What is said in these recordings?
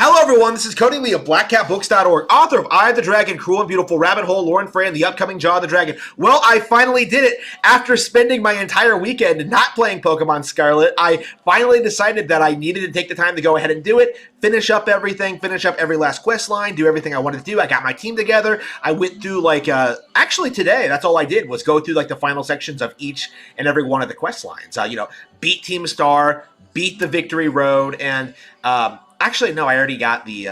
Hello everyone, this is Cody Lee of BlackCatBooks.org, author of Eye of the Dragon, Cruel and Beautiful, Rabbit Hole, Lauren Frey, and the upcoming Jaw of the Dragon. Well, I finally did it. After spending my entire weekend not playing Pokemon Scarlet, I finally decided that I needed to take the time to go ahead and do it, finish up everything, finish up every last quest line, do everything I wanted to do. I got my team together. I went through actually today, that's all I did was go through the final sections of each and every one of the quest lines. Beat Team Star, beat the Victory Road, and actually, no, I already got the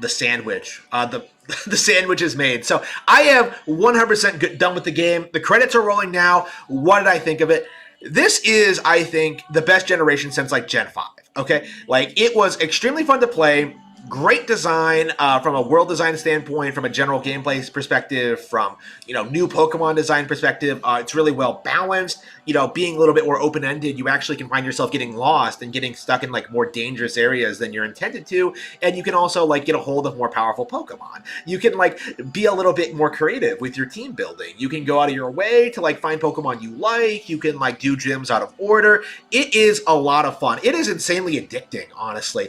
sandwich. The sandwich is made. So I am 100% done with the game. The credits are rolling now. What did I think of it? This is, I think, the best generation since Gen 5. Okay? It was extremely fun to play. Great design from a world design standpoint, from a general gameplay perspective, from new Pokemon design perspective. It's really well balanced. Being a little bit more open-ended, you actually can find yourself getting lost and getting stuck in more dangerous areas than you're intended to. And you can also get a hold of more powerful Pokemon. You can be a little bit more creative with your team building. You can go out of your way to find Pokemon you like. You can do gyms out of order. It is a lot of fun. It is insanely addicting, honestly.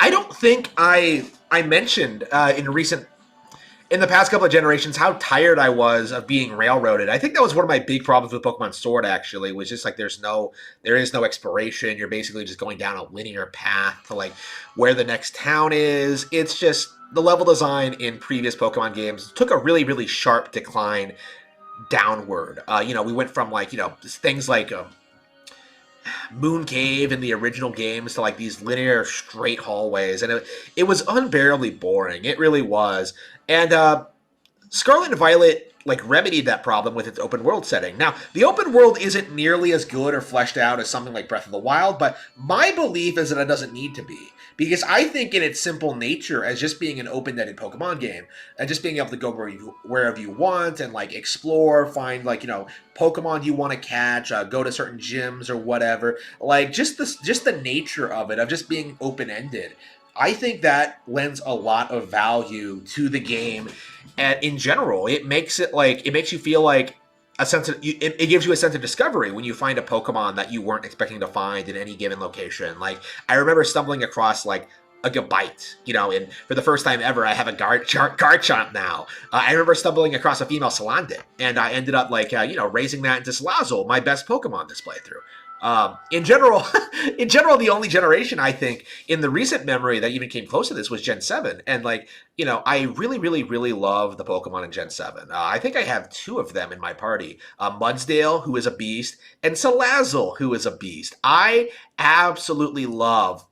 I don't think I mentioned in the past couple of generations how tired I was of being railroaded. I think that was one of my big problems with Pokemon Sword, actually, was just there is no exploration. You're basically just going down a linear path to where the next town is. It's just the level design in previous Pokemon games took a really, really sharp decline downward. We went from things like Moon Cave in the original games to these linear straight hallways, and it was unbearably boring. It really was. And Scarlet and Violet remedied that problem with its open world setting. Now, the open world isn't nearly as good or fleshed out as something like Breath of the Wild, but my belief is that it doesn't need to be. Because I think in its simple nature as just being an open-ended Pokemon game, and just being able to go wherever you want and explore, find Pokemon you want to catch, go to certain gyms or whatever, just the nature of it, of just being open-ended, I think that lends a lot of value to the game. And in general, it makes it it makes you feel a sense of, it gives you a sense of discovery when you find a Pokemon that you weren't expecting to find in any given location. I remember stumbling across a Gabite, and for the first time ever, I have a Garchomp now. I remember stumbling across a female Salandit, and I ended up raising that into Salazzle, my best Pokemon this playthrough. In general, the only generation I think in the recent memory that even came close to this was Gen 7. And I really, really, really love the Pokemon in Gen 7. I think I have two of them in my party. Mudsdale, who is a beast, and Salazzle, who is a beast. I absolutely love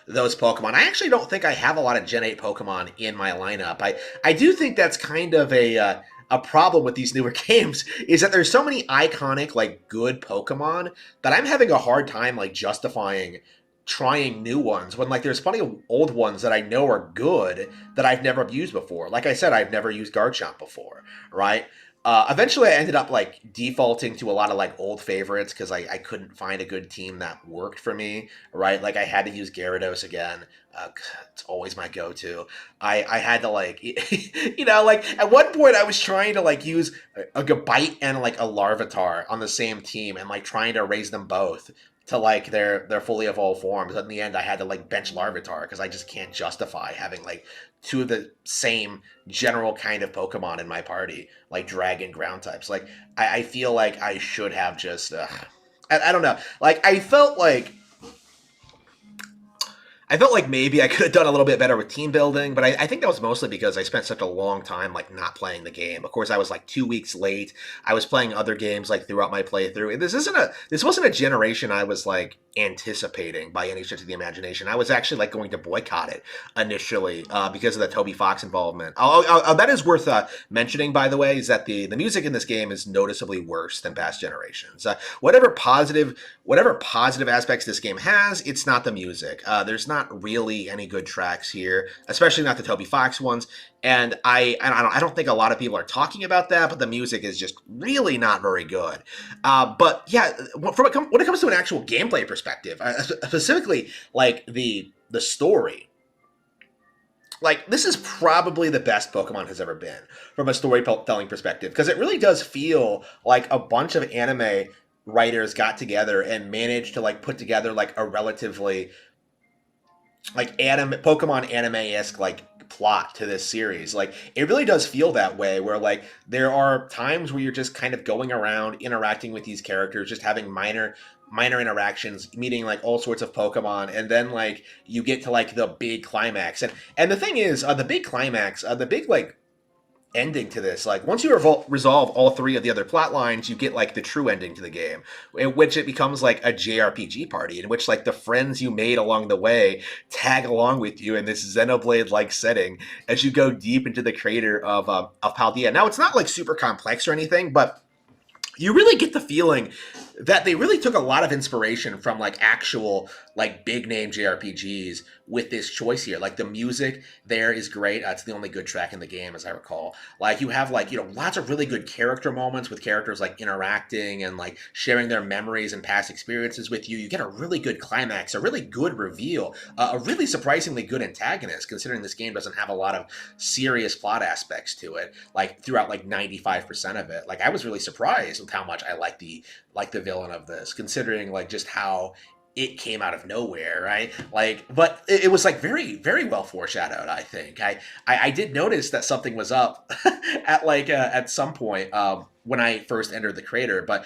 those Pokemon. I actually don't think I have a lot of Gen 8 Pokemon in my lineup. I do think that's kind of a problem with these newer games, is that there's so many iconic, good Pokemon that I'm having a hard time, justifying trying new ones when, there's plenty of old ones that I know are good that I've never used before. Like I said, I've never used Garchomp before, right? Eventually, I ended up, defaulting to a lot of, old favorites because I couldn't find a good team that worked for me, right? I had to use Gyarados again. It's always my go-to. I had to, at one point, I was trying to, use a Gabite and, a Larvitar on the same team and, trying to raise them both to, their fully evolved forms. But in the end, I had to, bench Larvitar because I just can't justify having, two of the same general kind of Pokemon in my party, Dragon, Ground types. I feel like I should have just, I don't know. I felt like maybe I could have done a little bit better with team building, but I think that was mostly because I spent such a long time not playing the game. Of course, I was 2 weeks late. I was playing other games throughout my playthrough. This wasn't a generation I was anticipating by any stretch of the imagination. I was actually going to boycott it initially because of the Toby Fox involvement. That is worth mentioning, by the way, is that the music in this game is noticeably worse than past generations. Whatever positive aspects this game has, it's not the music. There's not really any good tracks here, especially not the Toby Fox ones. And I don't think a lot of people are talking about that, but the music is just really not very good. But yeah, when it comes to an actual gameplay perspective, specifically the story, this is probably the best Pokemon has ever been from a storytelling perspective, because it really does feel like a bunch of anime writers got together and managed to like put together like a relatively like anime Pokemon anime-esque like plot to this series. Like it really does feel that way where like there are times where you're just kind of going around interacting with these characters, just having minor interactions, meeting like all sorts of Pokemon, and then like you get to like the big climax. And the thing is, the big climax, the big like ending to this. Like once you resolve all three of the other plot lines, you get like the true ending to the game, in which it becomes like a JRPG party, in which like the friends you made along the way tag along with you in this Xenoblade like setting as you go deep into the crater of Paldea. Now it's not like super complex or anything, but you really get the feeling that they really took a lot of inspiration from like actual like big name JRPGs with this choice here. Like the music there is great. It's the only good track in the game, as I recall. Like you have like, you know, lots of really good character moments with characters like interacting and like sharing their memories and past experiences with you. You get a really good climax, a really good reveal, a really surprisingly good antagonist, considering this game doesn't have a lot of serious plot aspects to it. Like throughout like 95% of it, like I was really surprised with how much I like the villain of this, considering like just how it came out of nowhere, right? Like, but it was like very, very well foreshadowed. I think I did notice that something was up at like at some point when I first entered the crater, but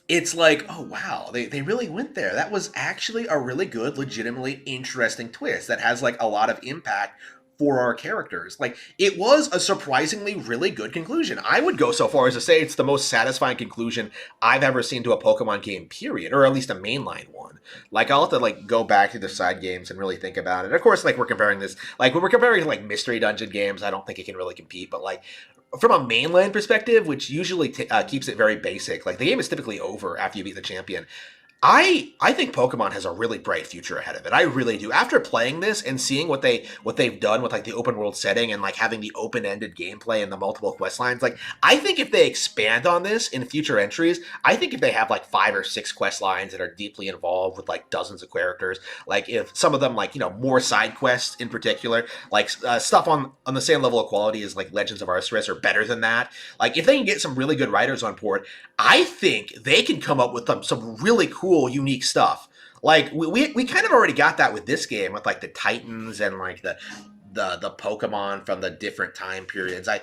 it's like, oh wow, they really went there. That was actually a really good, legitimately interesting twist that has like a lot of impact for our characters. Like it was a surprisingly really good conclusion. I would go so far as to say it's the most satisfying conclusion I've ever seen to a Pokemon game, period, or at least a mainline one. Like I'll have to like go back to the side games and really think about it. Of course, like we're comparing this, like when we're comparing to like mystery dungeon games, I don't think it can really compete. But like from a mainland perspective, which usually keeps it very basic, like the game is typically over after you beat the champion. I think Pokemon has a really bright future ahead of it. I really do. After playing this and seeing what they've done with like the open world setting and like having the open-ended gameplay and the multiple quest lines, like I think if they expand on this in future entries, I think if they have like 5 or 6 quest lines that are deeply involved with like dozens of characters, like if some of them like, you know, more side quests in particular, like stuff on the same level of quality as like Legends of Arceus or better than that, like if they can get some really good writers on board, I think they can come up with some really cool, unique stuff. Like we kind of already got that with this game with like the Titans and like the Pokemon from the different time periods. I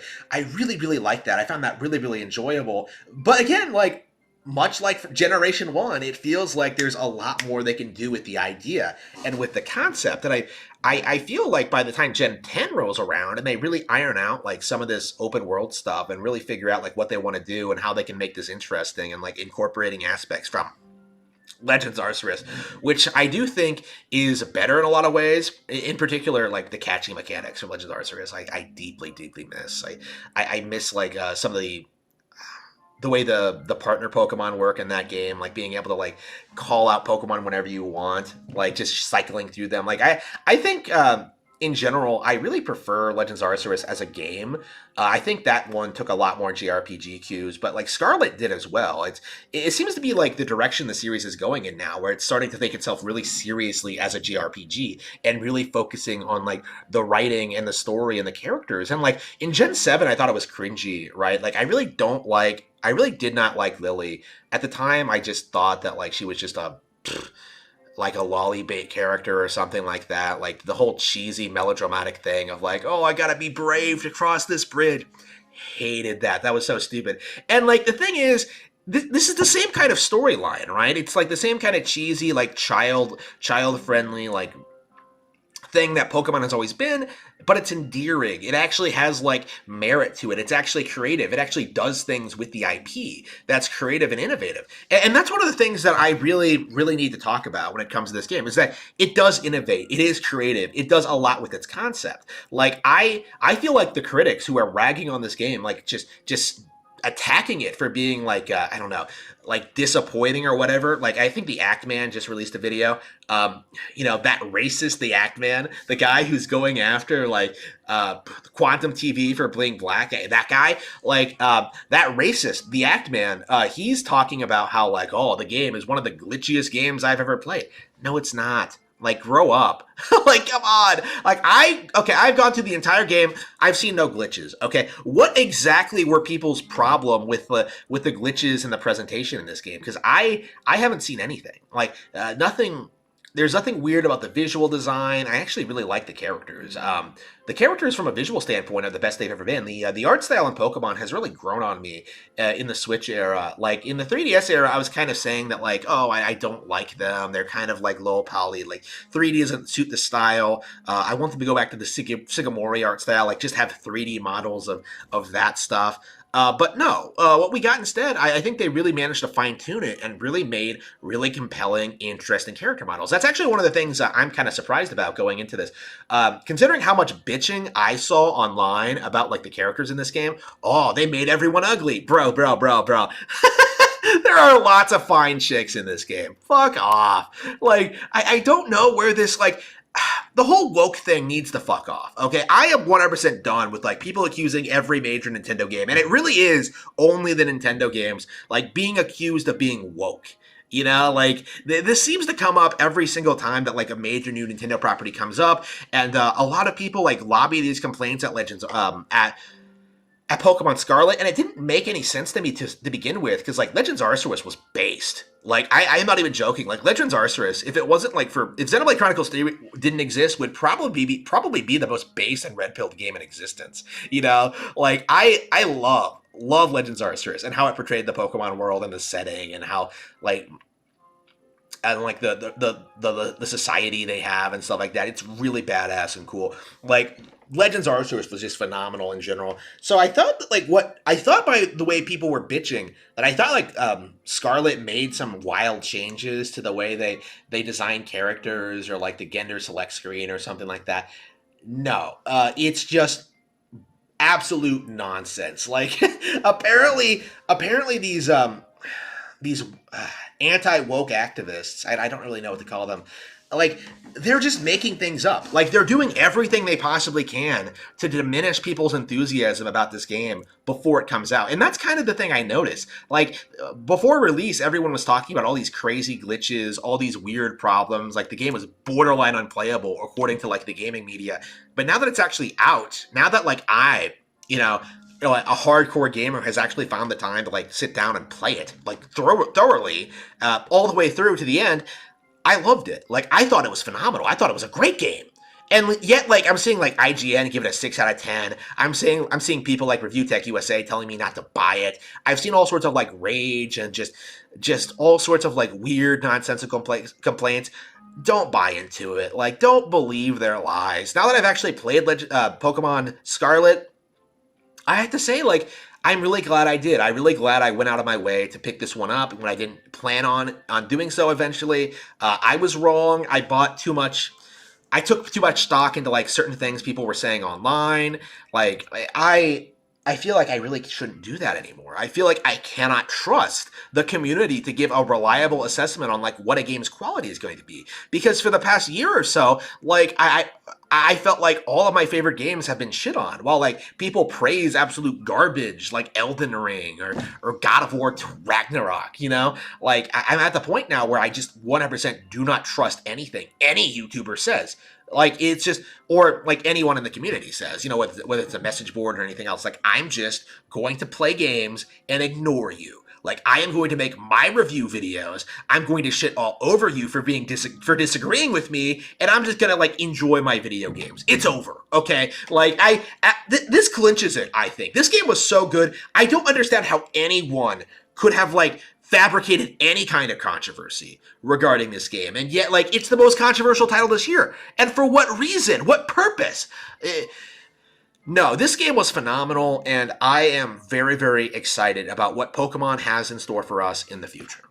really really like that. I found that really really enjoyable. But again, like much like Generation 1, it feels like there's a lot more they can do with the idea and with the concept. And I feel like by the time Gen 10 rolls around and they really iron out like some of this open world stuff and really figure out like what they want to do and how they can make this interesting and like incorporating aspects from Legends Arceus, which I do think is better in a lot of ways. In particular, like the catching mechanics from Legends Arceus, I deeply, deeply miss. I miss like some of the way the partner Pokemon work in that game, like being able to like call out Pokemon whenever you want, like just cycling through them. Like I think in general, I really prefer Legends Arceus as a game. I think that one took a lot more JRPG cues, but like Scarlet did as well. It seems to be like the direction the series is going in now, where it's starting to take itself really seriously as a JRPG and really focusing on like the writing and the story and the characters. And like in Gen 7, I thought it was cringy, right? Like I really did not like Lily. At the time, I just thought that like she was just like a lollybait character or something like that. Like the whole cheesy melodramatic thing of like, oh, I gotta be brave to cross this bridge. Hated that. That was so stupid. And like the thing is, this is the same kind of storyline, right? It's like the same kind of cheesy, like child friendly, like thing that Pokemon has always been, but it's endearing. It actually has like merit to it. It's actually creative. It actually does things with the IP that's creative and innovative. And that's one of the things that I really, really need to talk about when it comes to this game is that it does innovate. It is creative. It does a lot with its concept. Like I feel like the critics who are ragging on this game, like just attacking it for being like I don't know, like disappointing or whatever. Like I think the Act Man just released a video. You know, that racist, the Act Man, the guy who's going after like Quantum TV for being black, that guy, like that racist, the Act Man, he's talking about how like, oh, the game is one of the glitchiest games I've ever played. No, it's not. Like, grow up. Like, come on. Like, I've gone through the entire game. I've seen no glitches. Okay, what exactly were people's problem with the glitches and the presentation in this game? Because I haven't seen anything. Like, nothing. There's nothing weird about the visual design. I actually really like the characters. The characters, from a visual standpoint, are the best they've ever been. The art style in Pokemon has really grown on me in the Switch era. Like in the 3DS era, I was kind of saying that like, oh, I don't like them. They're kind of like low poly. Like 3D doesn't suit the style. I want them to go back to the Shigemori art style. Like just have 3D models of that stuff. But no, what we got instead, I think they really managed to fine tune it and really made really compelling, interesting character models. That's actually one of the things I'm kind of surprised about going into this. Considering how much bitching I saw online about like the characters in this game, oh, they made everyone ugly. Bro. There are lots of fine chicks in this game. Fuck off. Like, I don't know where this, like, the whole woke thing needs to fuck off, okay? I am 100% done with, like, people accusing every major Nintendo game, and it really is only the Nintendo games, like, being accused of being woke. You know, like, this seems to come up every single time that, like, a major new Nintendo property comes up, and a lot of people, like, lobby these complaints at Legends, at Pokemon Scarlet, and it didn't make any sense to me to begin with, because, like, Legends Arceus was based. Like, I'm not even joking. Like, Legends Arceus, if it wasn't, like, if Xenoblade Chronicles 3 didn't exist, would probably be the most base and red-pilled game in existence. You know? Like, I love Legends Arceus and how it portrayed the Pokemon world and the setting and how, like, and like the society they have and stuff like that. It's really badass and cool. Like, Legends Arceus was just phenomenal in general. So I thought that, like, what I thought by the way people were bitching, that I thought like Scarlet made some wild changes to the way they design characters, or like the gender select screen or something like that. No, it's just absolute nonsense. Like, apparently these anti-woke activists, I don't really know what to call them, like, they're just making things up. Like, they're doing everything they possibly can to diminish people's enthusiasm about this game before it comes out. And that's kind of the thing I noticed. Like, before release, everyone was talking about all these crazy glitches, all these weird problems. Like, the game was borderline unplayable, according to, like, the gaming media. But now that it's actually out, now that, like, a hardcore gamer has actually found the time to, like, sit down and play it, like, thoroughly, all the way through to the end, I loved it. Like, I thought it was phenomenal. I thought it was a great game. And yet, like, I'm seeing, like, IGN give it a 6 out of 10. I'm seeing people like Review Tech USA telling me not to buy it. I've seen all sorts of, like, rage and just all sorts of, like, weird, nonsensical complaints. Don't buy into it. Like, don't believe their lies. Now that I've actually played Pokemon Scarlet, I have to say, like, I'm really glad I did. I'm really glad I went out of my way to pick this one up when I didn't plan on doing so eventually. I was wrong. I bought too much. I took too much stock into, like, certain things people were saying online. Like, I feel like I really shouldn't do that anymore. I feel like I cannot trust the community to give a reliable assessment on, like, what a game's quality is going to be. Because for the past year or so, like, I felt like all of my favorite games have been shit on, while, like, people praise absolute garbage like Elden Ring or God of War Ragnarok, you know? Like, I'm at the point now where I just 100% do not trust anything any YouTuber says. Like, it's just, or like anyone in the community says, you know, whether it's a message board or anything else, like, I'm just going to play games and ignore you. Like, I am going to make my review videos. I'm going to shit all over you for disagreeing with me, and I'm just gonna, like, enjoy my video games. It's over, okay? Like, this clinches it, I think. This game was so good. I don't understand how anyone could have, like, fabricated any kind of controversy regarding this game, and yet, like, it's the most controversial title this year. And for what reason? What purpose? No, this game was phenomenal, and I am very, very excited about what Pokemon has in store for us in the future.